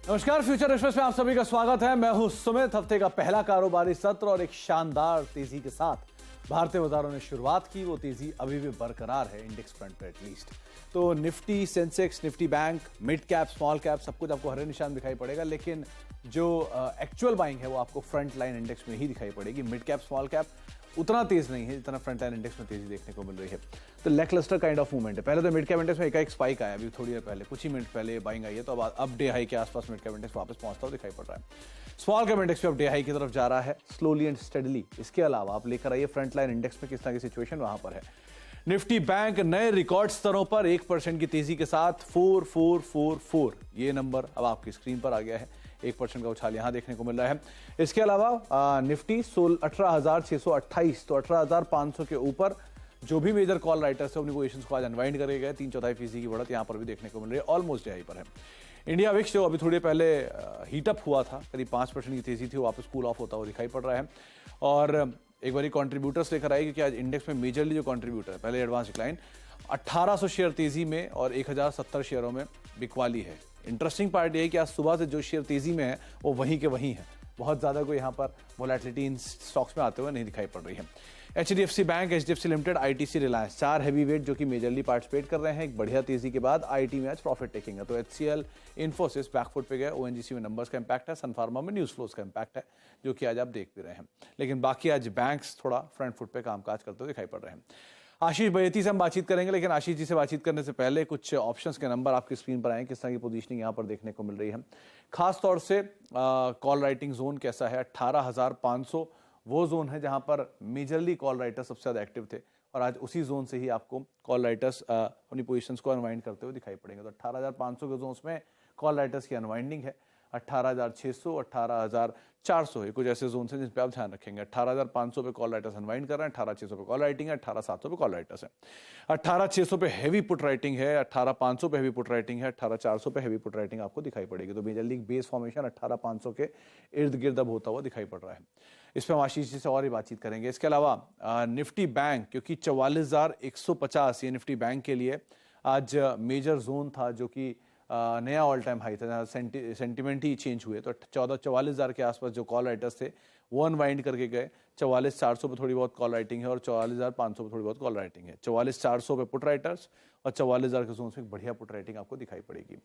नमस्कार, future express में आप सभी का स्वागत है। मैं हूं सुमित। हफ्ते का पहला कारोबारी सत्र और एक शानदार तेजी के साथ भारतीय बाजारों ने शुरुआत की। वो तेजी अभी भी बरकरार है इंडेक्स फ्रंट पे एटलीस्ट। तो Nifty, Sensex, Nifty bank, mid cap, small cap सब कुछ आपको हरे निशान दिखाई पड़ेगा, लेकिन जो एक्चुअल बाइंग है वो आपको फ्रंट लाइन इंडेक्स में ही दिखाई पड़ेगी। मिड कैप, स्मॉल कैप उतना तेज नहीं है जितना फ्रंट लाइन इंडेक्स में तेजी देखने को मिल रही है। तो लैकलस्टर काइंड ऑफ मूवमेंट है। पहले तो मिड कैप इंडेक्स में एक स्पाइक आया, अभी थोड़ी देर पहले, कुछ ही मिनट पहले बाइंग आई है, तो अब डे हाई के आसपास मिड कैप इंडेक्स वापस पहुंचता हुआ दिखाई पड़ रहा है। स्मॉल कैप इंडेक्स भी अब डे हाई की तरफ जा रहा है, स्लोली एंड स्टेडली। इसके अलावा आप लेकर आइए फ्रंट लाइन इंडेक्स में किस तरह की सिचुएशन वहां पर है। निफ्टी बैंक नए रिकॉर्ड स्तरों पर 1% की तेजी के साथ 4444 ये नंबर अब आपकी स्क्रीन पर आ गया है। 1% का उछाल यहां देखने को मिल रहा है। इसके अलावा निफ्टी 18,628, तो 18,500 के ऊपर जो भी मेजर कॉल राइटर्स है अपनी पोजीशंस को आज अनवाइंड करे गए। 3/4% की बढ़त यहां पर भी देखने को मिल रही है, ऑलमोस्ट यहीं पर है। इंडिया विक्स जो अभी थोड़ी पहले हीटअप हुआ था, करीब 5% की तेजी थी, वो वापस कूल ऑफ होता हुआ दिखाई पड़ रहा है। और एक बार कंट्रीब्यूटर्स लेकर आए, क्योंकि आज इंडेक्स में मेजरली जो कंट्रीब्यूटर है, पहले एडवांस डिक्लाइन 1800 शेयर तेजी में और 1070 शेयरों में बिकवाली है। इंटरेस्टिंग पार्ट ये है कि आज सुबह से जो शेयर तेजी में है वो वहीं के वहीं है। बहुत ज्यादा कोई यहाँ पर वोलेटिलिटी इन स्टॉक्स में आते हुए नहीं दिखाई पड़ रही है। HDFC bank, HDFC limited, ITC, Reliance, 4 heavy weight जो कि मेजरली पार्टिसिपेट कर रहे हैं। एक बढ़िया तेजी के बाद IT में आज प्रॉफिट टेकिंग है। तो HCL, इन्फोसिस बैकफुट पे गए। ONGC में नंबर्स का इंपैक्ट है, सन फार्मा में न्यूज फ्लोज का इंपैक्ट है, जो कि आज आप देख भी रहे हैं। लेकिन बाकी आज बैंक्स थोड़ा फ्रंट फुट पे कामकाज करते हुए दिखाई पड़ रहे हैं। आशीष बयती से हम बातचीत करेंगे, लेकिन आशीष जी से बातचीत करने से पहले कुछ ऑप्शंस के नंबर आपकी स्क्रीन पर आए, किस तरह की पोजीशनिंग यहां पर देखने को मिल रही है। खास तौर से कॉल राइटिंग जोन कैसा है। 18,500 वो जोन है जहां पर मेजरली कॉल राइटर्स सबसे ज्यादा एक्टिव थे, और आज उसी जोन से ही आपको कॉल राइटर्स अपनी पोजीशंस को अनवाइंड करते हुए दिखाई पड़ेंगे। तो 18,500 के जोन्स में कॉल राइटर्स की अनवाइंडिंग है। 18,600, 18,400 कुछ ऐसे जोन हैं जिन पे आप ध्यान रखेंगे। 18,500 पे कॉल राइटर्स अनवाइंड कर रहे हैं, 18,600 पे कॉल राइटिंग है, 18,700 पे कॉल राइटर्स है, 18,600 पे हैवी पुट राइटिंग है, 18,500 पे हैवी पुट राइटिंग है, 18,400 पे हैवी पुट राइटिंग आपको दिखाई पड़ेगी। तो मेजरली बेस फॉर्मेशन 18,500 के इर्द गिर्द अब होता हुआ दिखाई पड़ रहा है। इस पर हम आशीष जी से और ही बातचीत करेंगे। इसके अलावा निफ्टी बैंक, क्योंकि 44,150 ये निफ्टी बैंक के लिए आज मेजर जोन था, जो कि नया ऑल टाइम हाई था, सेंटिमेंट ही चेंज हुए। तो 44,000 के आसपास जो कॉल राइटर्स थे वो अनवाइंड करके गए। 44,400 पे थोड़ी बहुत कॉल राइटिंग है और 44,500 पे थोड़ी बहुत कॉल राइटिंग है। 44,400 पे पुट राइटर्स और 44,000 के जोन में बढ़िया पुट राइटिंग आपको दिखाई पड़ेगी।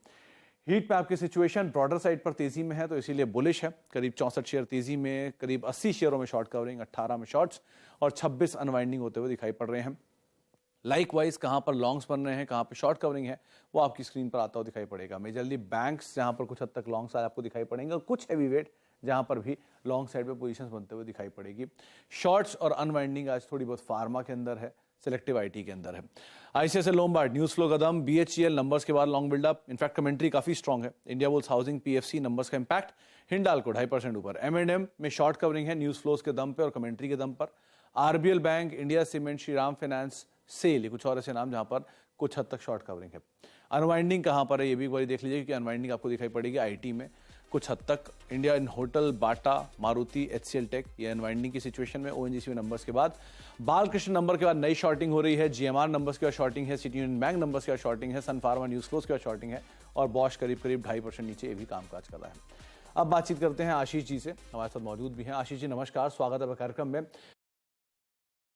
हीट मैप की सिचुएशन ब्रॉडर साइड पर तेजी में है, तो इसीलिए बुलिश है। करीब 64 शेयर तेजी में, करीब 80 शेयरों में शॉर्ट कवरिंग, 18 में शॉर्ट्स और 26 अनवाइंडिंग होते हुए दिखाई पड़ रहे हैं। लाइकवाइज कहां पर लॉन्ग्स बन रहे हैं, कहां पर शॉर्ट कवरिंग है, वो आपकी स्क्रीन पर आता हुआ दिखाई पड़ेगा। मेजरली बैंक्स जहां पर कुछ हद तक लॉन्ग्स आपको दिखाई पड़ेंगे, और कुछ हैवी वेट जहां पर भी लॉन्ग साइड पे पोजीशंस बनते हुए दिखाई पड़ेगी। शॉर्ट्स और अनवाइंडिंग आज थोड़ी बहुत फार्मा के अंदर है, सिलेक्टिव IT के अंदर है। ICICI लोम्बार्ड न्यूज फ्लो कदम, BHEL नंबर्स के बाद लॉन्ग बिल्डअप, इनफैक्ट कमेंट्री काफी स्ट्रॉन्ग है। India bulls housing, PFC numbers का इंपैक्ट, हिंडाल्को 2.5% ऊपर। M&M में शॉर्ट कवरिंग है न्यूज फ्लोज के दम पे और कमेंट्री के दम पर। RBL bank, India cement, Shriram finance, SAIL, ये कुछ और ऐसे नाम जहां पर कुछ हद तक शॉर्ट कवरिंग है। अनवाइंडिंग कहां पर है ये भी एक बार देख लीजिए, क्योंकि अनवाइंडिंग आपको दिखाई पड़ेगी IT में कुछ हद तक। India in hotel, Bata, Maruti, HCL tech, ये अनवाइंडिंग की सिचुएशन में। ONGC नंबर्स के बाद बालकृष्ण नंबर के बाद नई शॉर्टिंग हो रही है। GMR नंबर्स के बाद शॉर्टिंग है। सिटी यूनियन बैंक नंबर्स के बाद शॉर्टिंग है। सन फार्मा न्यूज क्लोज के बाद शॉर्टिंग है, और बॉश करीब 2.5% नीचे ये भी कामकाज कर रहा है। अब बातचीत करते हैं आशीष जी से, हमारे साथ मौजूद भी हैं। आशीष जी नमस्कार, स्वागत है कार्यक्रम में।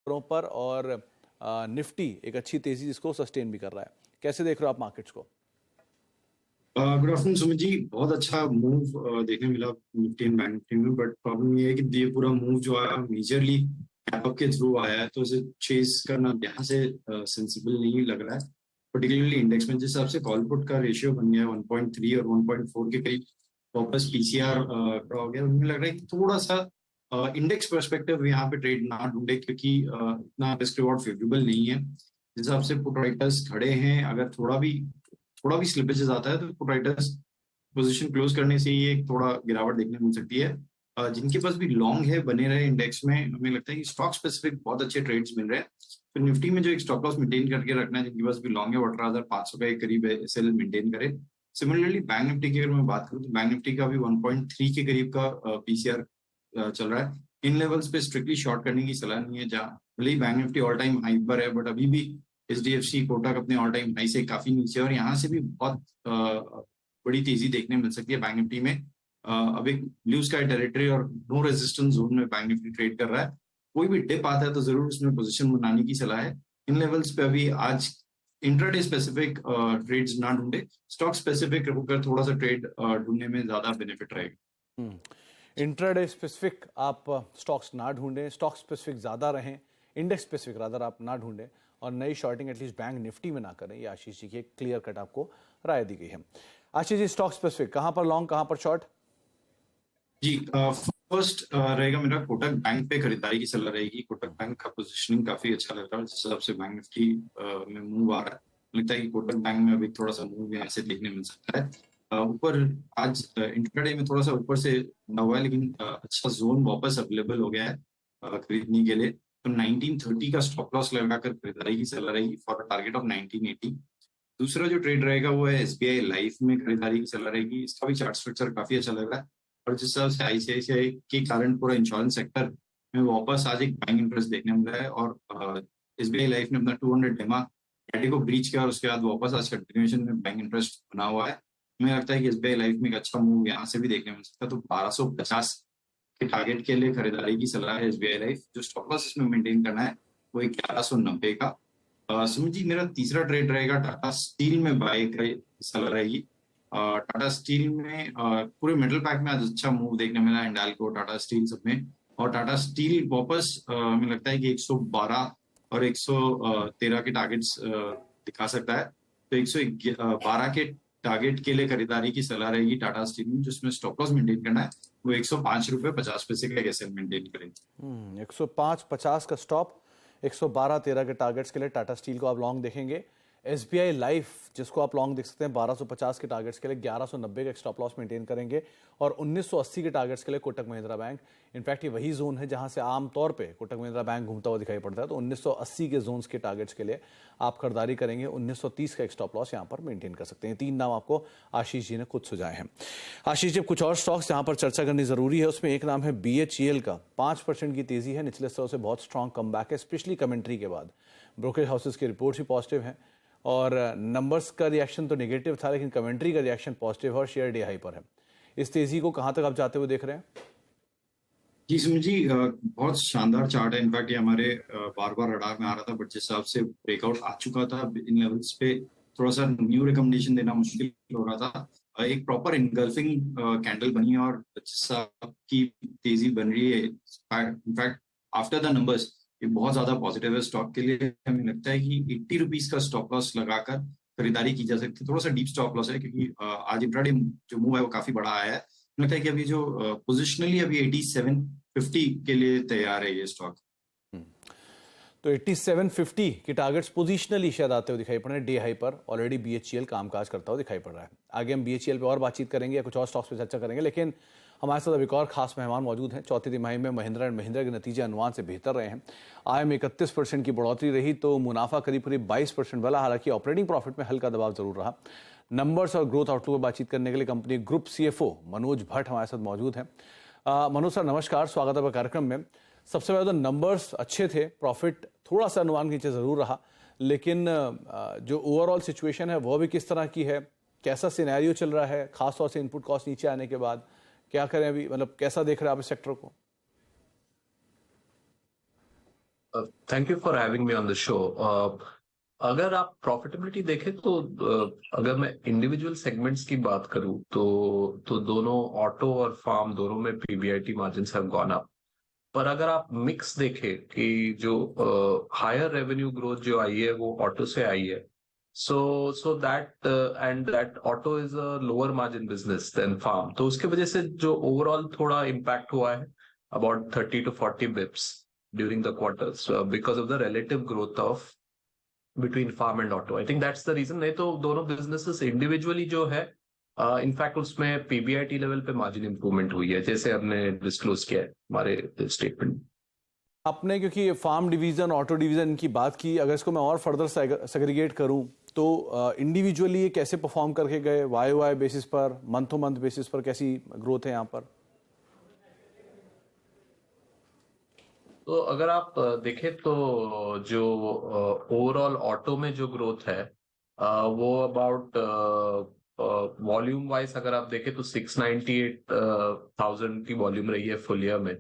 पर और निफ्टी एक अच्छी तेजी जिसको सस्टेन भी कर रहा है, कैसे देख रहे हो आप मार्केट्स को? Good afternoon Sumit ji. बहुत अच्छा मूव देखने मिला निफ्टी एंड बैंक निफ्टी में, बट प्रॉब्लम ये है कि ये पूरा मूव जो आया मेजरली गैप अप के थ्रू आया है, तो इसे चेस करना यहाँ से सेंसिबल नहीं लग रहा है। पर्टिकुलरली इंडेक्स में जिस हिसाब से कॉल पुट का रेशियो बन गया 1.3 और 1.4 के करीब, वापस PCR खड़ा हो गया। उनमें लग रहा है कि थोड़ा सा इंडेक्स पर्सपेक्टिव यहाँ पे ट्रेड ना ढूंढे, क्योंकि इतना रिस्क रिवॉर्ड फेवरेबल नहीं है। जिस हिसाब से पुट राइटर्स खड़े हैं, अगर थोड़ा भी स्लिपेजेस आता है तो पुट राइटर्स पोजीशन क्लोज करने से ही एक थोड़ा गिरावट देखने मिल सकती है। जिनके पास भी लॉन्ग है बने रहे इंडेक्स में, हमें लगता है कि स्टॉक स्पेसिफिक बहुत अच्छे ट्रेड्स मिल रहे हैं। तो निफ्टी में जो एक स्टॉप लॉस मेंटेन करके रखना है, जिनके पास भी लॉन्ग है वो 18,500 के करीब SL मेंटेन करे। सिमिलरली बैंक निफ्टी की अगर मैं बात करूँ तो बैंक निफ्टी का भी 1.3 के करीब का PCR चल रहा है। इन लेवल्स पे स्ट्रिक्टली शॉर्ट करने की सलाह नहीं है, जहाँ भले ही bank nifty all time high पर है, बट अभी भी HDFC कोटक अपने ऑल टाइम हाई से काफी नीचे, और यहाँ से भी बहुत बड़ी तेजी देखने मिल सकती है बैंक निफ्टी में। अब एक ब्लू स्काई टेरिटरी और नो रेजिस्टेंस जोन में बैंक निफ्टी ट्रेड कर रहा है। कोई भी डिप आता है तो जरूर उसमें पोजीशन बनाने की सलाह है। इन लेवल्स पे अभी आज इंट्राडे स्पेसिफिक ट्रेड्स ना ढूंढे, स्टॉक स्पेसिफिक होकर थोड़ा सा ट्रेड ढूंढने में ज्यादा बेनिफिट रहेगा। इंट्राडे स्पेसिफिक आप स्टॉक्स ना ढूंढें, स्टॉक स्पेसिफिक ज़्यादा रहें, इंडेक्स स्पेसिफिक रादर आप ना ढूंढें, और नई शॉर्टिंग एटलीस्ट बैंक निफ्टी में ना करें। ये आशीष जी की एक क्लियर कट आपको राय दी गई है। आशीष जी, स्टॉक स्पेसिफिक कहाँ पर लॉन्ग, कहाँ पर शॉर्ट? जी, फर्स्ट रहेगा मेरा कोटक बैंक पे खरीदारी की सलाह रहेगी। कोटक बैंक का पोजीशनिंग काफी अच्छा लग रहा है, जिस हिसाब से बैंक निफ्टी में मूव आ रहा है, लगता है कि कोटक बैंक में अभी थोड़ा सा मूव यहाँ से देखने मिल सकता है। ऊपर आज इंट्राडे में थोड़ा सा ऊपर से हुआ है, लेकिन अच्छा जोन वापस अवेलेबल हो गया है खरीदने के लिए। तो 1930 का स्टॉप लॉस लगाकर खरीदारी की सलाह रहेगी फॉर टारगेट ऑफ 1980। दूसरा जो ट्रेड रहेगा वो है एसबीआई लाइफ में खरीदारी की सलाह रहेगी। इसका भी चार्ट स्ट्रक्चर काफी अच्छा लग रहा है, और जिस हिसाब से आईसीआईसीआई के कारण पूरा इंश्योरेंस सेक्टर में वापस आज एक बाइंग इंटरेस्ट देखने मिल रहा है, और एसबीआई लाइफ ने अपना 200 डेमा कैटे को ब्रीच किया और उसके बाद वापस आज कंटिन्यूएशन में बाइंग इंटरेस्ट बना हुआ है। मुझे लगता है कि एसबीआई लाइफ में एक अच्छा मूव यहाँ से भी देखने मिल सकता है। तो 1250 के टारगेट के लिए खरीदारी की सलाह है एसबीआई लाइफ। जो स्टॉप लॉस इसमें मेंटेन करना है वो 1190 का। सुमित जी, मेरा तीसरा ट्रेड रहेगा टाटा स्टील में बाय की सलाह रहेगी। टाटा स्टील में पूरे मेटल पैक में आज अच्छा मूव देखने मिला, हिंडाल्को, टाटा स्टील सब में। और टाटा स्टील वापस मुझे लगता है कि 112 और 113 के टारगेट्स दिखा सकता है। तो 112 के टारगेट के लिए खरीदारी की सलाह रहेगी टाटा स्टील में। जिसमें स्टॉप लॉस मेंटेन करना है वो 105 रुपए 50 पैसे का एसएल मेंटेन करेंगे। 105.50 का स्टॉप, 112.13 के टारगेट्स के लिए टाटा स्टील को आप लॉन्ग देखेंगे। एसबीआई लाइफ जिसको आप लॉन्ग देख सकते हैं 1250 के टारगेट्स के लिए 1190 का स्टॉप लॉस मेंटेन करेंगे, और 1980 के टारगेट्स के लिए कोटक महिंद्रा बैंक। इनफैक्ट ये वही जोन है जहां से आमतौर पे कोटक महिंद्रा बैंक घूमता हुआ दिखाई पड़ता है। तो 1980 के जोन्स के टारगेट्स के लिए आप खरीदारी करेंगे। 1930 का एक स्टॉप लॉस यहाँ पर मेंटेन कर सकते हैं। 3 नाम आपको आशीष जी ने खुद सुझाए हैं। आशीष जी, कुछ और स्टॉक्स यहाँ पर चर्चा करनी जरूरी है। उसमें एक नाम है BHEL का, 5% की तेजी है, निचले स्तरों से बहुत स्ट्रॉन्ग कमबैक है, स्पेशली कमेंट्री के बाद। ब्रोकरेज हाउसेस की रिपोर्ट्स भी पॉजिटिव हैं, और नंबर्स का रिएक्शन तो नेगेटिव था, लेकिन कमेंट्री का रिएक्शन पॉजिटिव है और शेयर डे हाई पर है। इस तेजी को कहां तक आप जाते हुए देख रहे हैं? जी सुमित जी, बहुत शानदार चार्ट है। इनफैक्ट ये हमारे बार बार रडार में आ रहा था, बट जिस हिसाब से ब्रेकआउट आ चुका था इन लेवल्स पे, थोड़ा सा न्यू रिकमेंडेशन देना मुश्किल हो रहा था। एक प्रॉपर इनगल्फिंग कैंडल बनी है, और जिस हिसाब की तेजी बन रही है, इनफैक्ट आफ्टर द नंबर्स ये बहुत ज्यादा पॉजिटिव है स्टॉक के लिए। हमें लगता है कि 80 रुपीज का स्टॉप लॉस लगाकर खरीदारी की जा सकती है। थोड़ा सा डीप स्टॉप लॉस है, क्योंकि आज इंट्राडे जो मूव है वो काफी बड़ा आया है। लगता है कि अभी जो पोजिशनली अभी 8750 के लिए तैयार है ये स्टॉक। तो 8750 के टारगेट्स पोजीशनली शायद आते हुए दिखाई पड़ रहे हैं। डे हाई पर ऑलरेडी BHEL कामकाज करता हुआ दिखाई पड़ रहा है। आगे हम BHEL पे और बातचीत करेंगे या कुछ और स्टॉक्स पे चर्चा करेंगे, लेकिन हमारे साथ अभी एक और खास मेहमान मौजूद हैं। चौथी तिमाही में महिंद्रा एंड महिंद्रा के नतीजे अनुमान से बेहतर रहे हैं। आय में 31% की बढ़ोतरी रही, तो मुनाफा करीब करीब 22% वाला। हालांकि ऑपरेटिंग प्रॉफिट में हल्का दबाव जरूर रहा। नंबर्स और ग्रोथ आउटलुक पर बातचीत करने के लिए company group CFO Manoj Bhatt हमारे साथ मौजूद हैं। मनोज सर, नमस्कार, स्वागत है कार्यक्रम में। सबसे पहले तो नंबर्स अच्छे थे, प्रॉफिट थोड़ा सा अनुमान के नीचे जरूर रहा, लेकिन जो ओवरऑल सिचुएशन है वो भी किस तरह की है, कैसा सिनेरियो चल रहा है, खासतौर से इनपुट कॉस्ट नीचे आने के बाद क्या करें अभी, मतलब कैसा देख रहे हैं आप इस सेक्टर को? Thank you for having me on the show. अगर आप प्रॉफिटेबिलिटी देखें तो अगर मैं इंडिविजुअल सेगमेंट्स की बात करूं तो दोनों ऑटो और फार्म दोनों में PBIT margins have gone up. पर अगर आप मिक्स देखें कि जो हायर रेवेन्यू ग्रोथ जो आई है वो ऑटो से आई है, so that and that auto is a lower margin business than farm, तो उसकी वजह से जो ओवरऑल थोड़ा इम्पैक्ट हुआ है about 30 to 40 bips during the quarters because of the relative growth of between farm and auto. I think that's the reason. नहीं तो दोनों बिजनेसेस इंडिविजुअली जो है इनफैक्ट उसमें PBIT लेवल पे मार्जिन इंप्रूवमेंट हुई है, जैसे हमने डिस्क्लोज किया है हमारे स्टेटमेंट। आपने क्योंकि फार्म डिवीजन, ऑटो डिवीजन की बात की, अगर इसको मैं और फर्दर सेग्रीगेट करूं तो इंडिविजुअली ये कैसे परफॉर्म करके गए? YOY बेसिस पर, मंथ टू मंथ बेसिस पर कैसी ग्रोथ है यहाँ पर? तो अगर आप देखें तो जो ओवरऑल ऑटो में जो ग्रोथ है वो अबाउट वॉल्यूम वाइज अगर आप देखें तो 698,000 की वॉल्यूम रही है फुल ईयर में,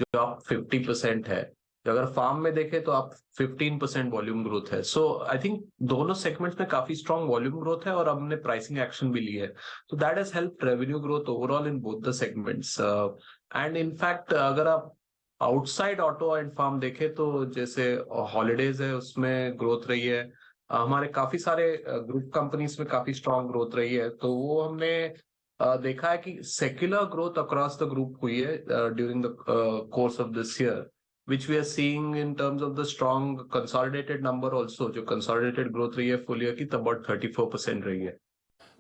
जो आप 50% है। तो अगर फार्म में देखें तो आप 15% वॉल्यूम ग्रोथ है। सो आई थिंक दोनों सेगमेंट्स में काफी स्ट्रॉन्ग वॉल्यूम ग्रोथ है और हमने प्राइसिंग एक्शन भी ली है, तो that has help revenue growth overall in both the segments. And in fact अगर आप आउटसाइड ऑटो एंड फार्म देखें तो जैसे हॉलीडेज है उसमें ग्रोथ रही है, हमारे काफी सारे ग्रुप कंपनीज में काफी स्ट्रांग ग्रोथ रही है, तो वो हमने देखा है कि secular growth across the group हुई है during the course of this year, which we are seeing in terms of the strong consolidated number also, जो consolidated growth रही है full year की तब about 34% रही है।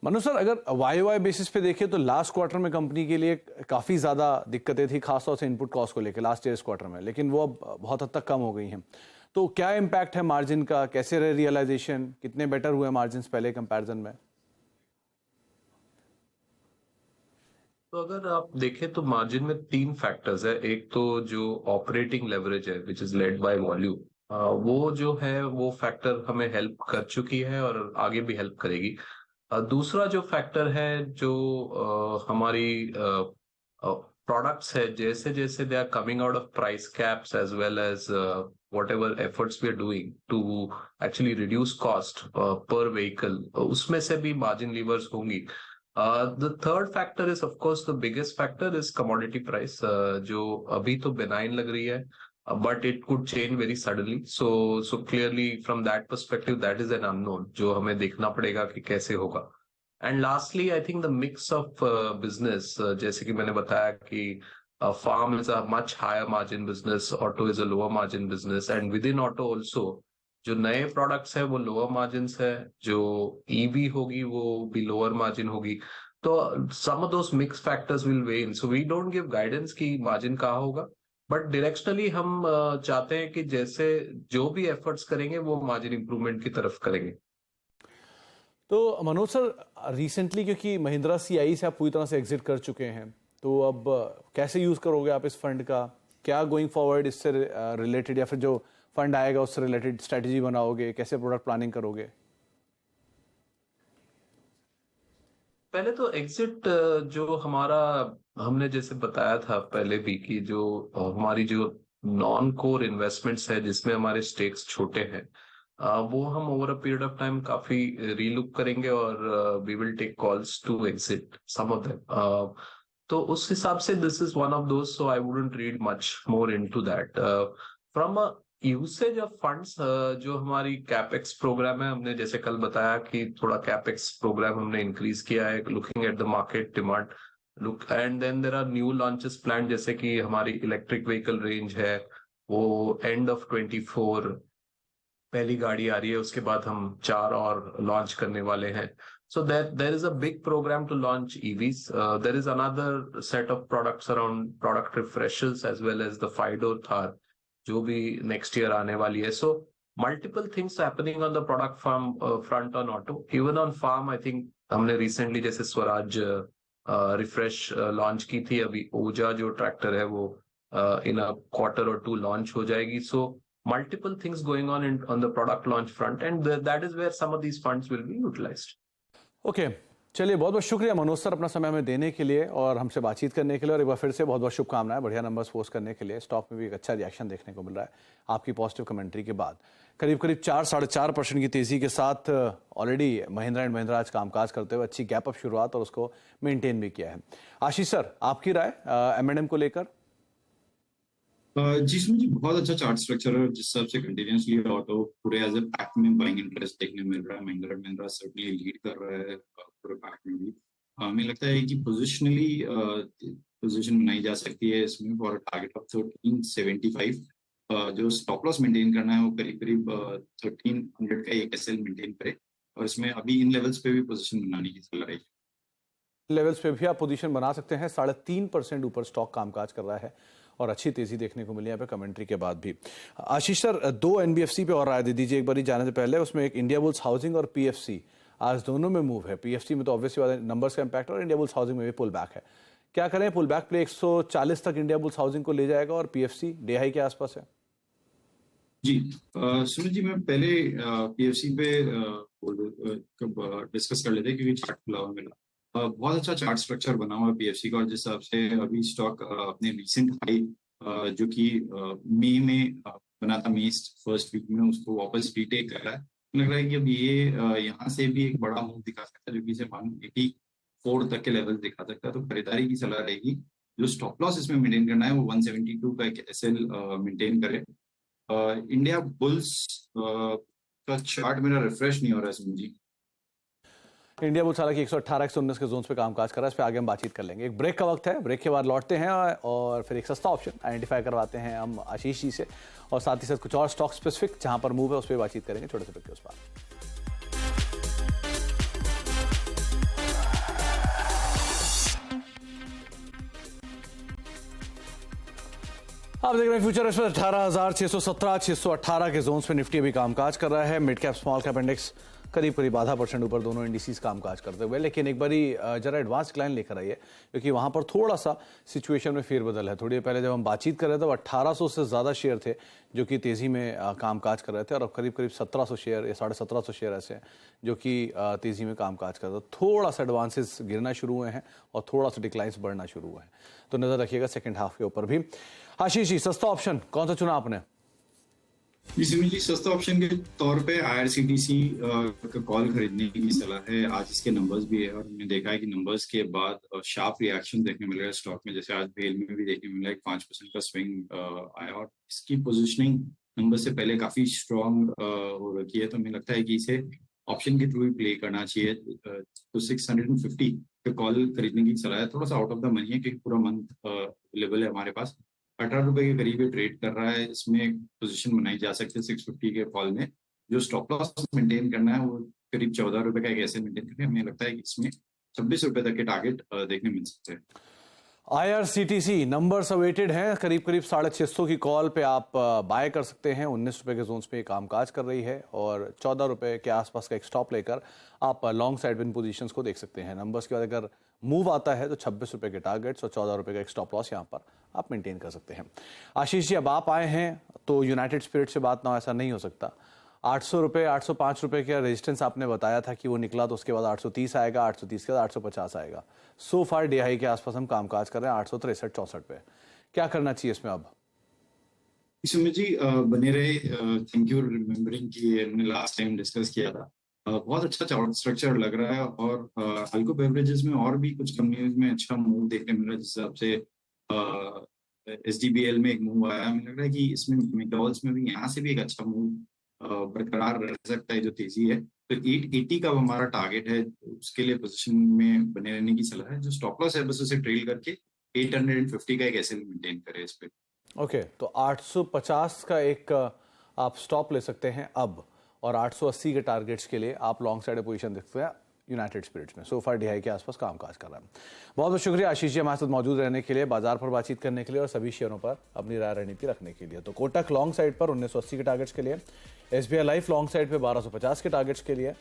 मनोज सर, अगर वाई बेसिस पे देखें तो लास्ट क्वार्टर में कंपनी के लिए काफ़ी ज़्यादा दिक्कतें थी, खासतौर से इनपुट कॉस्ट को लेकर लास्ट ईयर इस क्वार्टर में, लेकिन वो अब बहुत हद तक कम हो गई हैं। तो क्या इम्पैक्ट है मार्जिन का, कैसे रहे रियलाइजेशन, कितने बेटर हुए मार्जिन पहले कंपैरिजन में? तो अगर आप देखें तो मार्जिन में 3 फैक्टर्स है। एक तो जो ऑपरेटिंग लेवरेज है which is led by volume, वो जो है वो फैक्टर हमें हेल्प कर चुकी है और आगे भी हेल्प करेगी। दूसरा जो फैक्टर है जो हमारी प्रोडक्ट्स है, जैसे जैसे they are coming out of price caps as well as whatever efforts we are doing to actually reduce cost per vehicle, उसमें से भी margin levers होंगी। The third factor is of course the biggest factor is commodity price, जो अभी तो benign लग रही है, but it could change very suddenly. So clearly from that perspective that is an unknown जो हमें देखना पड़ेगा कि कैसे होगा। And lastly I think the mix of business, जैसे कि मैंने बताया कि farm is a much higher margin business, auto is a lower margin business, and within auto also जो नए प्रोडक्ट्स है वो लोअर मार्जिन है, जो ईवी होगी वो भी लोअर मार्जिन होगी। तो some of those mix factors will weigh in, so we don't give guidance कि मार्जिन कहाँ होगा, बट डायरेक्शनली हम चाहते हैं कि जैसे जो भी एफर्ट्स करेंगे वो मार्जिन इंप्रूवमेंट की तरफ करेंगे। तो मनोज सर, रिसेंटली क्योंकि महिंद्रा सीआई से आप पूरी तरह से एग्जिट कर चुके हैं, तो अब कैसे यूज करोगे आप इस फंड का? क्या गोइंग फॉरवर्ड इससे रिलेटेड, या फिर जो फंड आएगा उससे रिलेटेड स्ट्रेटजी बनाओगे, कैसे प्रोडक्ट प्लानिंग करोगे? पहले तो एग्जिट जो हमारा, हमने जैसे बताया था पहले भी कि जो हमारी जो नॉन कोर इन्वेस्टमेंट्स है जिसमें हमारे स्टेक्स छोटे हैं, वो हम over a period of time काफी रीलुक करेंगे और we will take calls to exit some of them. तो उस हिसाब से this is one of those, so I wouldn't read much more into that. From a usage of funds, जो हमारी capex programme है, हमने जैसे कल बताया कि थोड़ा कैपेक्स प्रोग्राम हमने इंक्रीज किया है looking at the market demand look, and then there are new launches plan, जैसे कि हमारी इलेक्ट्रिक व्हीकल रेंज है वो एंड ऑफ 24 पहली गाड़ी आ रही है, उसके बाद हम 4 और लॉन्च करने वाले हैं। So there is a big program to launch EVs. There is another set of products around product refreshes as well as the 5-door Thar, जो भी next year आने वाली है। So multiple things happening on the product front on auto. Even on farm, I think हमने recently जैसे Swaraj refresh launch की थी, अभी ओजा जो ट्रैक्टर है वो in a quarter or 2 launch हो जाएगी। So multiple things going on the product launch front, and that is where some of these funds will be utilized. Okay, चलिए, बहुत बहुत शुक्रिया मनोज सर अपना समय हमें देने के लिए और हमसे बातचीत करने के लिए, और एक बार फिर से बहुत बहुत शुभकामनाएं बढ़िया नंबर्स पोस्ट करने के लिए। स्टॉक में भी एक अच्छा रिएक्शन देखने को मिल रहा है आपकी पॉजिटिव कमेंट्री के बाद। करीब करीब 4-4.5% की तेजी के साथ ऑलरेडी महिंद्रा एंड महिंद्रा आज कामकाज करते हुए अच्छी गैप अप शुरुआत और उसको मेंटेन भी किया है। आशीष सर, आपकी राय M&M को लेकर? जिसमें जी बहुत अच्छा चार्ट स्ट्रक्चर है, जिस हिसाब से कंटिन्यूअसली ऑटो पूरे एज ए पैक में बाइंग इंटरेस्ट देखने मिल रहा है। महिंद्रा सर्टेनली लीड कर रहा है पूरे पैक में भी। हमें लगता है कि पोजिशनली पोजीशन बनाई जा सकती है इसमें फॉर टारगेट ऑफ 1375। जो स्टॉप लॉस मेंटेन करना है वो करीब करीब 1300 का एक एसएल मेंटेन करे, और इसमें अभी इन लेवल्स पे भी पोजीशन बनाने की सलाह है। लेवल्स पे भी आप पोजीशन बना सकते हैं। 3.5% ऊपर स्टॉक कामकाज कर रहा है और अच्छी तेजी देखने को मिली यहाँ पे कमेंट्री के बाद भी। आशीष सर, 2 NBFC पे और राय दे दीजिए एक बार जाने से पहले। उसमें एक इंडिया बुल्स हाउसिंग और PFC, आज दोनों में मूव है। PFC में तो ऑब्वियसली नंबर्स का इम्पैक्ट, और इंडिया बुल्स हाउसिंग में भी पुल बैक है। क्या करें? पुल बैक प्ले 140 तक इंडिया बुल्स हाउसिंग को ले जाएगा और PFC डे हाई के आसपास है। जी सुमित जी, मैं पहले पीएफसी पे डिस्कस कर लेते क्योंकि चार्ट खुला हुआ मिला। बहुत अच्छा चार्ट स्ट्रक्चर बना हुआ है पीएफसी का, और जिस हिसाब से अभी स्टॉक अपने रीसेंट हाई जो कि मई में बना था, मई फर्स्ट वीक में, उसको वापस रीटेक कर रहा है। लग रहा है कि अब ये यहाँ से भी एक बड़ा मूव दिखा सकता है, जो कि इसे 184 तक के लेवल दिखा सकता है। तो खरीदारी की सलाह रहेगी। जो स्टॉप लॉस इसमें मेंटेन करना है वो 172 का एक एसएल मेंटेन करे। इंडिया बुल्स का चार्ट मेरा रिफ्रेश नहीं हो रहा है सुनील जी। इंडिया बुल्स हालांकि 118 119 के जोन्स पे कामकाज कर रहा है, इस पे आगे हम बातचीत कर लेंगे। एक ब्रेक का वक्त है, ब्रेक के बाद लौटते हैं और फिर एक सस्ता ऑप्शन आइडेंटिफाई करवाते हैं हम आशीष जी से, और साथ ही साथ कुछ और स्टॉक स्पेसिफिक जहां पर मूव है उस पर बातचीत करेंगे छोटे से ब्रेक के उस पर। आप देख रहे हैं फ्यूचर एक्सप्रेस। 18,617 618 के जोन्स पे निफ्टी अभी कामकाज कर रहा है। Mid cap small cap index करीब करीब आधा % ऊपर, दोनों इंडिसेस कामकाज करते हुए। लेकिन एक बारी जरा एडवांस क्लाइन लेकर आइए, क्योंकि वहां पर थोड़ा सा सिचुएशन में फेरबदल है। थोड़ी देर पहले जब हम बातचीत कर रहे थे तो 1800 से ज़्यादा शेयर थे जो कि तेज़ी में कामकाज कर रहे थे, और अब करीब करीब 1700 शेयर या 1750 शेयर ऐसे हैं जो कि तेज़ी में कामकाज कर रहे थे। थोड़ा सा एडवांसेस गिरना शुरू हुए हैं और थोड़ा सा डिक्लाइंस बढ़ना शुरू हुए हैं, तो नज़र रखिएगा सेकेंड हाफ के ऊपर भी। आशीष जी, सस्ता ऑप्शन कौन सा चुना आपने? जी, सस्ता ऑप्शन के तौर पे आईआरसीटीसी का कॉल खरीदने की सलाह है। आज इसके नंबर्स भी है और हमने देखा है कि नंबर्स के बाद शार्प रिएक्शन देखने मिल रहा है स्टॉक में। जैसे आज बेल में भी देखने मिला है, 5% का स्विंग आया, और इसकी पोजीशनिंग नंबर से पहले काफी स्ट्रॉन्ग हो रखी है। तो हमें लगता है कि इसे ऑप्शन के थ्रू ही प्ले करना चाहिए। तो 650 का कॉल खरीदने की सलाह है। थोड़ा सा आउट ऑफ द मनी है क्योंकि पूरा मंथ लेवल है हमारे पास। 18 रुपए के करीब ये ट्रेड कर रहा है। इसमें पोजीशन बनाई जा सकती है 650 के कॉल में। जो स्टॉप लॉस मेंटेन करना है वो करीब 14 रुपए का एक ऐसे मेंटेन करना है। हमें लगता है कि इसमें 26 रुपए तक के टारगेट देखने मिल सकते हैं। आईआरसीटीसी नंबर्स अवेटेड हैं, करीब करीब 650 की कॉल पे आप बाय कर सकते हैं। 19 रुपए के जोन्स पे कामकाज कर रही है और 14 रुपए के आसपास का एक स्टॉप लेकर आप लॉन्ग साइड विन पोजीशंस को देख सकते हैं। नंबर्स के बाद अगर मूव आता है तो 26 रुपए के टारगेट्स और 14 रुपए का एक स्टॉप लॉस यहाँ पर आप मेंटेन कर सकते हैं। आशीष जी, अब आप आए हैं तो यूनाइटेड स्पिरिट से बात ना हो, ऐसा नहीं हो सकता। 800 रुपये 805 रुपये का रेजिस्टेंस आपने बताया था कि वो निकला, तो उसके बाद 830 आएगा, 830 के बाद 850 आएगा। सो फार DI के आसपास हम कामकाज कर रहे हैं 863-64 पे। क्या करना चाहिए इसमें अब? सुमित जी बने रहे। थैंक यू रिमेम्बरिंग कि हमने लास्ट टाइम डिस्कस किया था। बहुत अच्छा चार्ट स्ट्रक्चर लग रहा है, और अल्को बेवरेजेस में और भी कुछ कंपनीज में अच्छा मूव देखने मिल रहा है। जिस हिसाब से SDBL में एक मूव आया, हमें लग रहा है कि इसमें मैकडॉनल्ड्स में भी यहाँ से भी एक अच्छा मूव बरकरार रह सकता है जो तेजी है। तो 880 का हमारा टारगेट है, उसके लिए पोजीशन में बने रहने की सलाह है। जो स्टॉप लॉस है बस उसे ट्रेल करके 850 का एक ऐसे मेंटेन करें इस पे। ओके, तो 850 का एक आप स्टॉप ले सकते हैं अब, और 880 के टारगेट्स के लिए आप लॉन्ग साइड पोजीशन देखते हैं यूनाइटेड स्पिरिट्स में। सोफा DI के आसपास कामकाज कर रहा है। बहुत बहुत शुक्रिया आशीष जी हमारे साथ मौजूद रहने के लिए, बाजार पर बातचीत करने के लिए और सभी शेयरों पर अपनी राय रणनीति रखने के लिए। तो कोटक लॉन्ग साइड पर 1980 के टारगेट्स के लिए, SBI लाइफ लॉन्ग साइड पे 1250 के टारगेट्स के लिए,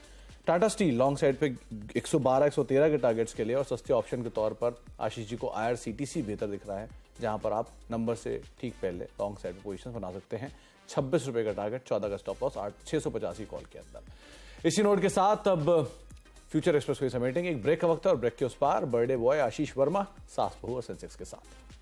टाटा स्टील लॉन्ग साइड पे 112-113 के टारगेट्स के लिए, और सस्ते ऑप्शन के तौर पर आशीष जी को IRCTC बेहतर दिख रहा है, जहां पर आप नंबर से ठीक पहले लॉन्ग साइड में पोजीशन बना सकते हैं। 26 रुपए का टारगेट, 14 का स्टॉप लॉस, 685 कॉल के अंदर। इसी नोट के साथ अब फ्यूचर एक्सप्रेस को समेटेंगे। एक ब्रेक का वक्त है और ब्रेक के उस पार बर्थडे बॉय आशीष वर्मा, सास बहू और सेंसेक्स के साथ।